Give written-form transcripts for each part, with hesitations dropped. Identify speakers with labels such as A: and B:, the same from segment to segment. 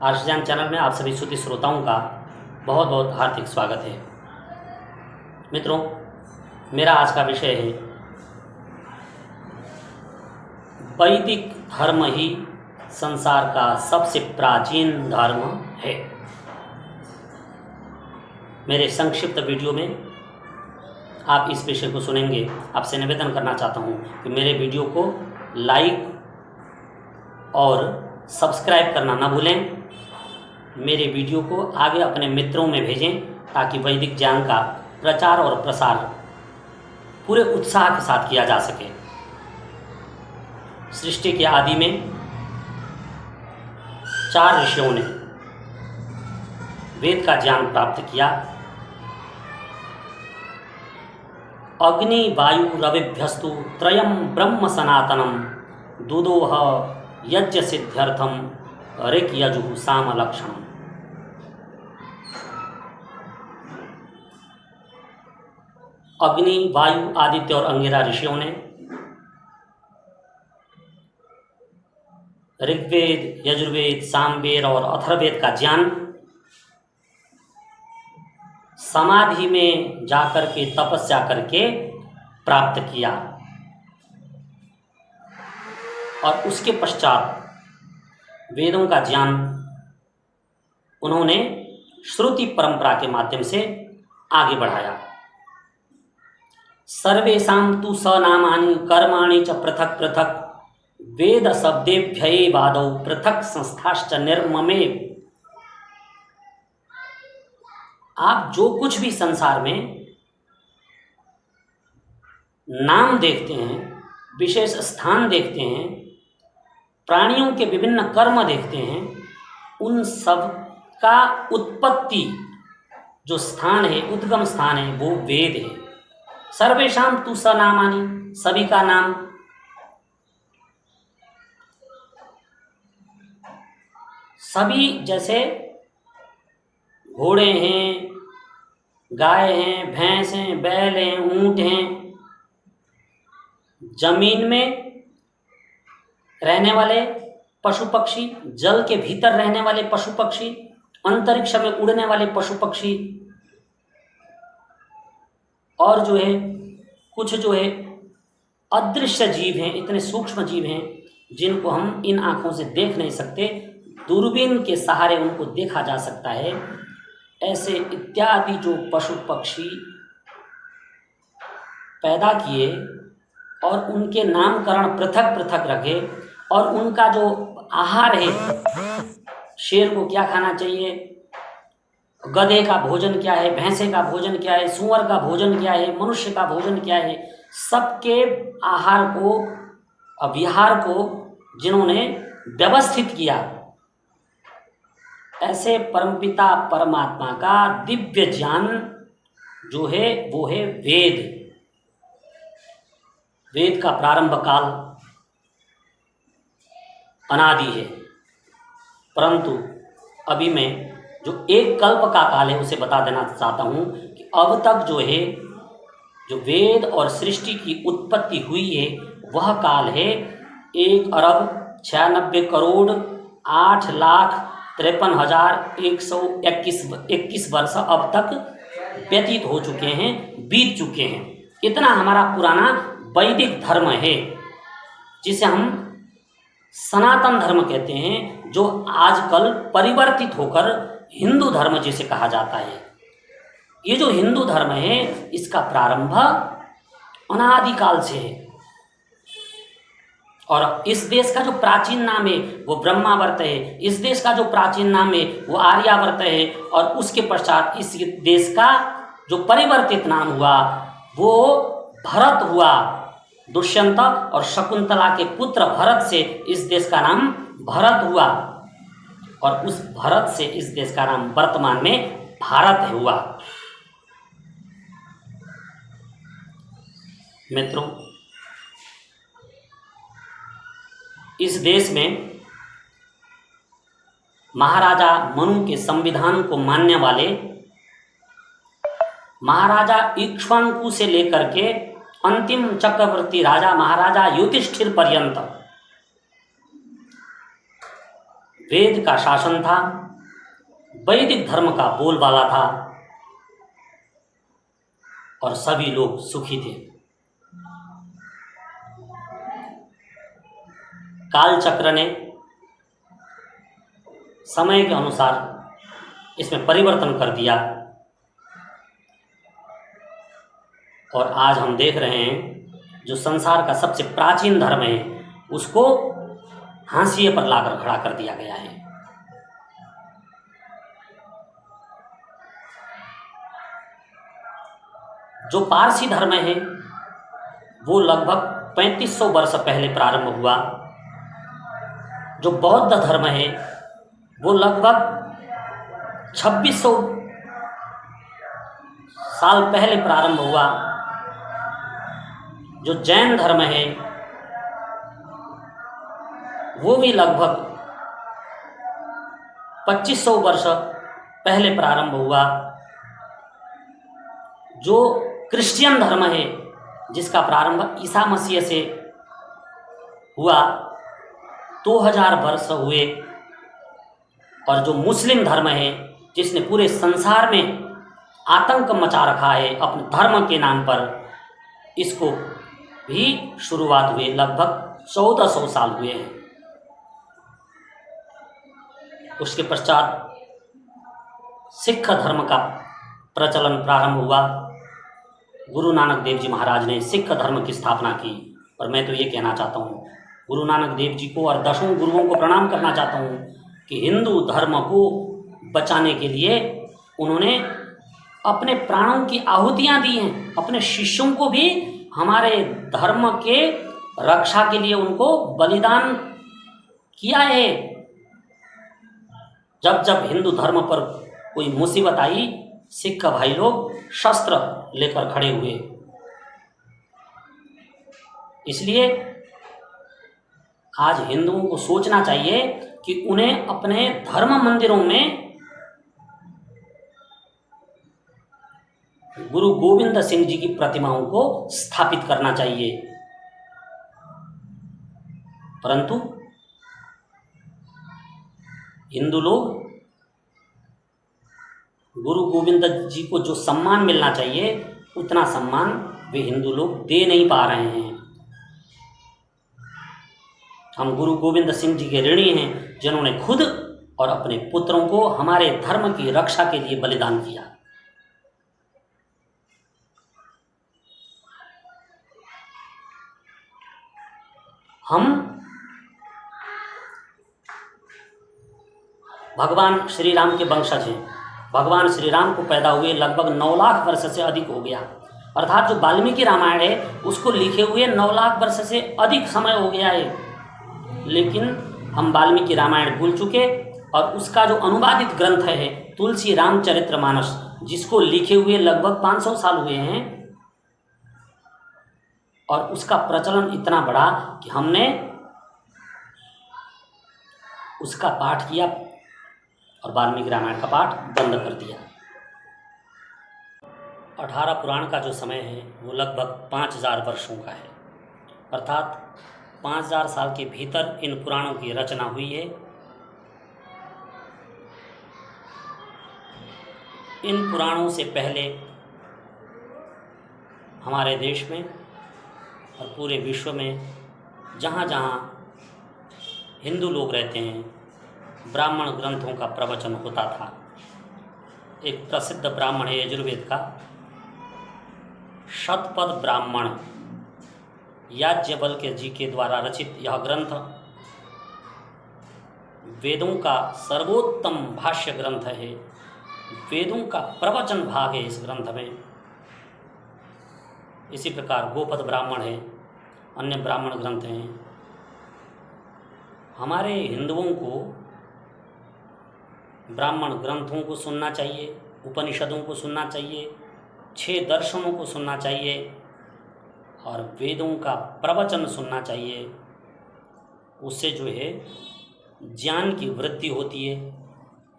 A: आर्षज्ञान channel में आप सभी श्रुति श्रोताओं का बहुत बहुत हार्दिक स्वागत है। मित्रों, मेरा आज का विषय है वैदिक धर्म ही संसार का सबसे प्राचीन धर्म है। मेरे संक्षिप्त वीडियो में आप इस विषय को सुनेंगे। आपसे निवेदन करना चाहता हूँ कि मेरे वीडियो को लाइक और सब्सक्राइब करना ना भूलें। मेरे वीडियो को आगे अपने मित्रों में भेजें ताकि वैदिक ज्ञान का प्रचार और प्रसार पूरे उत्साह के साथ किया जा सके। सृष्टि के आदि में 4 ऋषियों ने वेद का ज्ञान प्राप्त किया। अग्नि वायु रविभ्यस्तु त्रयं ब्रह्म सनातनम दुदोह यज्ञ सिद्ध्यर्थम ऋक् यजुः साम लक्षणम। अग्नि, वायु, आदित्य और अंगिरा ऋषियों ने ऋग्वेद, यजुर्वेद, सामवेद और अथर्ववेद का ज्ञान समाधि में जाकर के तपस्या करके प्राप्त किया और उसके पश्चात वेदों का ज्ञान उन्होंने श्रुति परंपरा के माध्यम से आगे बढ़ाया। सर्वेषां तु सनामानि कर्माणि च पृथक पृथक वेद शब्देभ्येवादौ पृथक संस्थाश्च निर्ममे। आप जो कुछ भी संसार में नाम देखते हैं, विशेष स्थान देखते हैं, प्राणियों के विभिन्न कर्म देखते हैं, उन सब का उत्पत्ति जो स्थान है, उद्गम स्थान है, वो वेद है। सर्वेषां तु सनामानि, सभी का नाम। सभी जैसे घोड़े हैं, गाय हैं, भैंस हैं, बैल हैं, ऊंट हैं, जमीन में रहने वाले पशु पक्षी, जल के भीतर रहने वाले पशु पक्षी, अंतरिक्ष में उड़ने वाले पशु पक्षी, और जो है कुछ जो है अदृश्य जीव हैं, इतने सूक्ष्म जीव हैं जिनको हम इन आँखों से देख नहीं सकते, दूरबीन के सहारे उनको देखा जा सकता है। ऐसे इत्यादि जो पशु पक्षी पैदा किए और उनके नामकरण पृथक पृथक रखे और उनका जो आहार है, शेर को क्या खाना चाहिए, गधे का भोजन क्या है, भैंसे का भोजन क्या है, सूअर का भोजन क्या है, मनुष्य का भोजन क्या है, सबके आहार को, विहार को जिन्होंने व्यवस्थित किया, ऐसे परमपिता परमात्मा का दिव्य ज्ञान जो है वो है वेद। वेद का प्रारंभ काल अनादि है, परंतु अभी मैं जो एक कल्प का काल है उसे बता देना चाहता हूँ कि अब तक जो है जो वेद और सृष्टि की उत्पत्ति हुई है वह काल है 1,96,8,53,121 वर्ष अब तक व्यतीत हो चुके हैं, बीत चुके हैं। इतना हमारा पुराना वैदिक धर्म है जिसे हम सनातन धर्म कहते हैं, जो आजकल परिवर्तित होकर हिंदू धर्म जिसे कहा जाता है। ये जो हिंदू धर्म है इसका प्रारंभ अनादिकाल से है और इस देश का जो प्राचीन नाम है वो ब्रह्मावर्त है, इस देश का जो प्राचीन नाम है वो आर्यावर्त है और उसके पश्चात इस देश का जो परिवर्तित नाम हुआ वो भरत हुआ। दुष्यंत और शकुंतला के पुत्र भरत से इस देश का नाम भरत हुआ और उस भरत से इस देश का नाम वर्तमान में भारत हुआ। मित्रों, इस देश में महाराजा मनु के संविधान को मानने वाले महाराजा इक्ष्वाकु से लेकर के अंतिम चक्रवर्ती राजा महाराजा युधिष्ठिर पर्यंत वेद का शासन था, वैदिक धर्म का बोलबाला था और सभी लोग सुखी थे। कालचक्र ने समय के अनुसार इसमें परिवर्तन कर दिया और आज हम देख रहे हैं जो संसार का सबसे प्राचीन धर्म है उसको हाशिए पर लाकर खड़ा कर दिया गया है। जो पारसी धर्म है वो लगभग 3500 वर्ष पहले प्रारंभ हुआ। जो बौद्ध धर्म है वो लगभग 2600 साल पहले प्रारंभ हुआ। जो जैन धर्म है वो भी लगभग 2500 वर्ष पहले प्रारंभ हुआ। जो क्रिश्चियन धर्म है जिसका प्रारंभ ईसा मसीह से हुआ 2000 वर्ष हुए। और जो मुस्लिम धर्म है जिसने पूरे संसार में आतंक मचा रखा है अपने धर्म के नाम पर, इसको भी शुरुआत हुए लगभग 1400 साल हुए हैं। उसके पश्चात सिख धर्म का प्रचलन प्रारंभ हुआ। गुरु नानक देव जी महाराज ने सिख धर्म की स्थापना की। और मैं तो ये कहना चाहता हूँ गुरु नानक देव जी को और 10 गुरुओं को प्रणाम करना चाहता हूँ कि हिंदू धर्म को बचाने के लिए उन्होंने अपने प्राणों की आहुतियाँ दी हैं। अपने शिष्यों को भी हमारे धर्म के रक्षा के लिए उनको बलिदान किया है। जब जब हिंदू धर्म पर कोई मुसीबत आई सिख भाई लोग शस्त्र लेकर खड़े हुए। इसलिए आज हिंदुओं को सोचना चाहिए कि उन्हें अपने धर्म मंदिरों में गुरु गोविंद सिंह जी की प्रतिमाओं को स्थापित करना चाहिए। परंतु हिंदू लोग गुरु गोविंद जी को जो सम्मान मिलना चाहिए उतना सम्मान वे हिंदू लोग दे नहीं पा रहे हैं। हम गुरु गोविंद सिंह जी के ऋणी हैं जिन्होंने खुद और अपने पुत्रों को हमारे धर्म की रक्षा के लिए बलिदान किया। हम भगवान श्री राम के वंशज हैं। भगवान श्री राम को पैदा हुए लगभग 9 लाख वर्ष से अधिक हो गया। अर्थात जो वाल्मीकि रामायण है उसको लिखे हुए 9 लाख वर्ष से अधिक समय हो गया है। लेकिन हम वाल्मीकि रामायण भूल चुके और उसका जो अनुवादित ग्रंथ है तुलसी रामचरितमानस जिसको लिखे हुए लगभग 500 साल हुए हैं और उसका प्रचलन इतना बढ़ा कि हमने उसका पाठ किया और वाल्मीकि रामायण का पाठ बंद कर दिया। 18 पुराण का जो समय है वो लगभग 5000 वर्षों का है। अर्थात 5000 साल के भीतर इन पुराणों की रचना हुई है। इन पुराणों से पहले हमारे देश में और पूरे विश्व में जहाँ जहाँ हिंदू लोग रहते हैं ब्राह्मण ग्रंथों का प्रवचन होता था। एक प्रसिद्ध ब्राह्मण है यजुर्वेद का शतपथ ब्राह्मण याज्ञवल्क्य जी के द्वारा रचित यह ग्रंथ वेदों का सर्वोत्तम भाष्य ग्रंथ है। वेदों का प्रवचन भाग है इस ग्रंथ में। इसी प्रकार गोपद ब्राह्मण है, अन्य ब्राह्मण ग्रंथ हैं। हमारे हिंदुओं को ब्राह्मण ग्रंथों को सुनना चाहिए, उपनिषदों को सुनना चाहिए, 6 दर्शनों को सुनना चाहिए और वेदों का प्रवचन सुनना चाहिए। उससे जो है ज्ञान की वृद्धि होती है,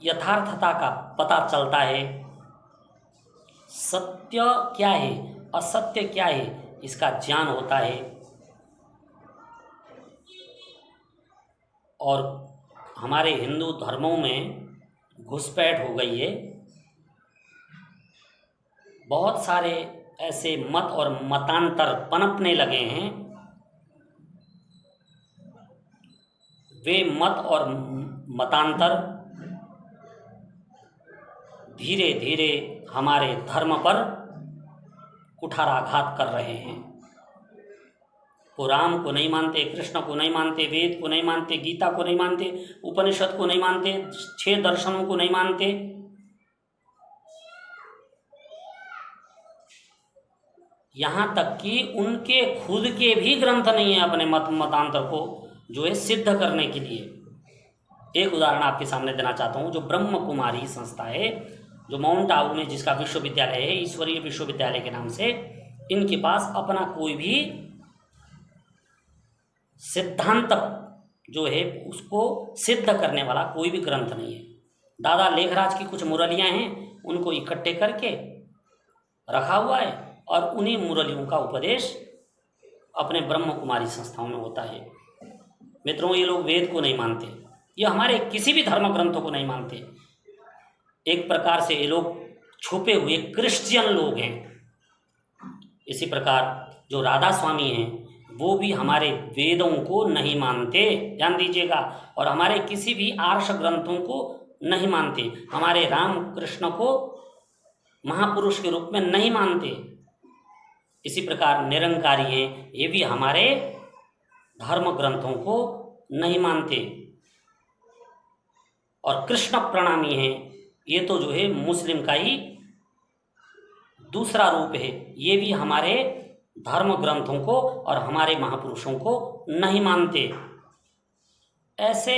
A: यथार्थता का पता चलता है, सत्य क्या है असत्य क्या है इसका ज्ञान होता है। और हमारे हिंदू धर्मों में घुसपैठ हो गई है। बहुत सारे ऐसे मत और मतांतर पनपने लगे हैं। वे मत और मतांतर धीरे धीरे हमारे धर्म पर कुठाराघात कर रहे हैं। वो राम को नहीं मानते, कृष्ण को नहीं मानते, वेद को नहीं मानते, गीता को नहीं मानते, उपनिषद को नहीं मानते, 6 दर्शनों को नहीं मानते। यहाँ तक कि उनके खुद के भी ग्रंथ नहीं है अपने मतांतर को जो है सिद्ध करने के लिए। एक उदाहरण आपके सामने देना चाहता हूँ। जो ब्रह्म कुमारी संस्था है, जो माउंट आबू में जिसका विश्वविद्यालय है, ईश्वरीय विश्वविद्यालय के नाम से, इनके पास अपना कोई भी सिद्धांत जो है उसको सिद्ध करने वाला कोई भी ग्रंथ नहीं है। दादा लेखराज की कुछ मुरलियाँ हैं, उनको इकट्ठे करके रखा हुआ है और उन्हीं मुरलियों का उपदेश अपने ब्रह्म कुमारी संस्थाओं में होता है। मित्रों, ये लोग वेद को नहीं मानते, ये हमारे किसी भी धर्म ग्रंथों को नहीं मानते। एक प्रकार से ये लोग छुपे हुए क्रिश्चियन लोग हैं। इसी प्रकार जो राधा स्वामी हैं वो भी हमारे वेदों को नहीं मानते, ध्यान दीजिएगा, और हमारे किसी भी आर्ष ग्रंथों को नहीं मानते, हमारे राम कृष्ण को महापुरुष के रूप में नहीं मानते। इसी प्रकार निरंकारी हैं, ये भी हमारे धर्म ग्रंथों को नहीं मानते। और कृष्ण प्रणामी हैं, ये तो जो है मुस्लिम का ही दूसरा रूप है, ये भी हमारे धर्म ग्रंथों को और हमारे महापुरुषों को नहीं मानते। ऐसे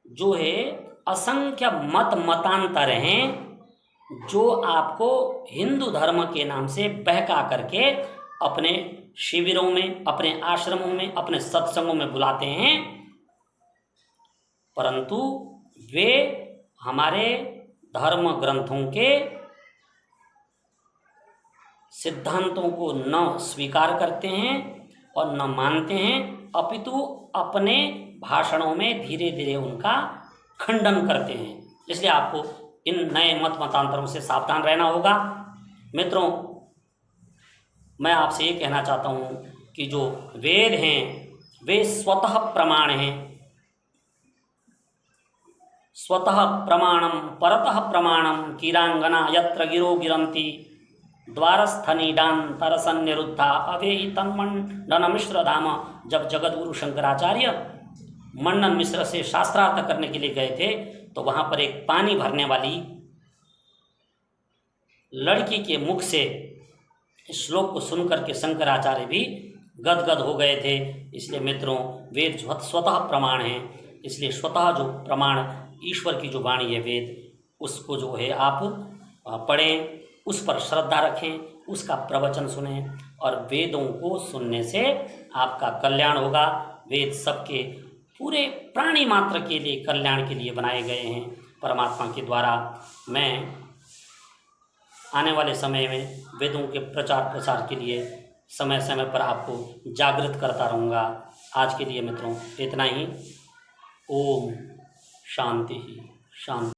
A: जो है असंख्य मतांतर हैं जो आपको हिंदू धर्म के नाम से बहका करके अपने शिविरों में, अपने आश्रमों में, अपने सत्संगों में बुलाते हैं, परंतु वे हमारे धर्म ग्रंथों के सिद्धांतों को न स्वीकार करते हैं और न मानते हैं, अपितु अपने भाषणों में धीरे धीरे उनका खंडन करते हैं। इसलिए आपको इन नए मतांतरों से सावधान रहना होगा। मित्रों, मैं आपसे ये कहना चाहता हूँ कि जो वेद हैं वे स्वतः प्रमाण हैं। स्वतः प्रमाणम परतः प्रमाणम कीरांगना यत्र गिरो गिरंती द्वारस्थनीडान तरसन्निरुद्धा अवेहि तन्मंडन मिश्र धाम। जब जगतगुरु शंकराचार्य मंडन मिश्र से शास्त्रार्थ करने के लिए गए थे तो वहाँ पर एक पानी भरने वाली लड़की के मुख से इस श्लोक को सुनकर के शंकराचार्य भी गदगद हो गए थे। इसलिए मित्रों, वेद स्वतः प्रमाण हैं, इसलिए स्वतः जो प्रमाण ईश्वर की जो वाणी है वेद, उसको जो है आप पढ़ें, उस पर श्रद्धा रखें, उसका प्रवचन सुनें, और वेदों को सुनने से आपका कल्याण होगा। वेद सबके पूरे प्राणी मात्र के लिए कल्याण के लिए बनाए गए हैं परमात्मा के द्वारा। मैं आने वाले समय में वेदों के प्रचार प्रसार के लिए समय समय पर आपको जागृत करता रहूँगा। आज के लिए मित्रों इतना ही। ओम शांति शांति।